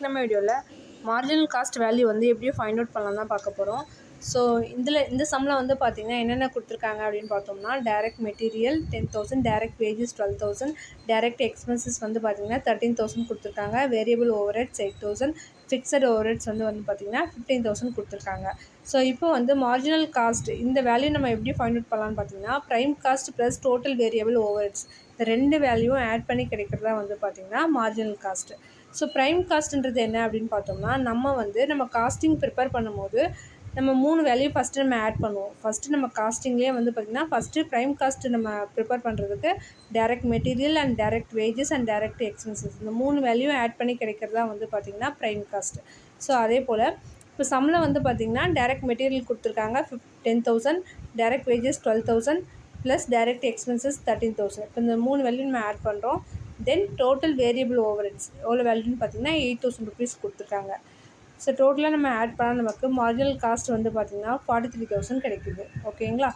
இன்றைக்கி நம்ம வீடியோவில் மார்ஜினல் காஸ்ட் வேல்யூ வந்து எப்படி ஃபைண்ட் அவுட் பண்ணலாம் தான் பார்க்க போகிறோம். ஸோ இந்த சம்மில் வந்து பார்த்திங்கன்னா என்னென்ன கொடுத்துருக்காங்க அப்படின்னு பார்த்தோம்னா, direct material 10,000, direct wages 12,000, direct expenses வந்து பார்த்திங்கன்னா 13,000 கொடுத்துருக்காங்க, variable overheads 8,000, fixed overheads வந்து பார்த்திங்கன்னா 15,000 கொடுத்துருக்காங்க. ஸோ இப்போ வந்து மார்ஜினல் காஸ்ட் இந்த வேல்யூ நம்ம எப்படி ஃபைண்ட் அவுட் பண்ணலான்னு பார்த்தீங்கன்னா, prime cost plus total variable overheads இந்த ரெண்டு வேல்யூவும் ஆட் பண்ணி கிடைக்கிறதா வந்து பார்த்திங்கன்னா மார்ஜினல் காஸ்ட்டு. ஸோ ப்ரைம் காஸ்ட்ன்றது என்ன அப்படின்னு பார்த்தோம்னா, நம்ம காஸ்டிங் ப்ரிப்பேர் பண்ணும்போது நம்ம 3 வேல்யூ ஃபஸ்ட்டு நம்ம ஆட் பண்ணுவோம். ஃபஸ்ட்டு நம்ம காஸ்டிங்லேயே வந்து பார்த்திங்கன்னா ஃபஸ்ட்டு ப்ரைம் காஸ்ட் நம்ம ப்ரிப்பேர் பண்ணுறதுக்கு direct material and direct wages and direct expenses இந்த 3 வேல்யூ ஆட் பண்ணி கிடைக்கிறதா வந்து பார்த்திங்கன்னா ப்ரைம் காஸ்ட். ஸோ அதே போல் இப்போ சம்மில் வந்து பார்த்திங்கன்னா டைரக்ட் மெட்டீரியல் கொடுத்துருக்காங்க 10,000, direct wages 12,000 plus direct expenses 13,000. இப்போ இந்த 3 வேல்யூ நம்ம ஆட் பண்ணுறோம். Then total variable overheads எவ்வளோ வேல்யூன்னு பார்த்திங்கன்னா 8,000 ருபீஸ் கொடுத்துருக்காங்க. ஸோ டோட்டலாக நம்ம ஆட் பண்ணால் நமக்கு மார்ஜினல் காஸ்ட் வந்து பார்த்திங்கன்னா 43,000 கிடைக்குது. ஓகேங்களா?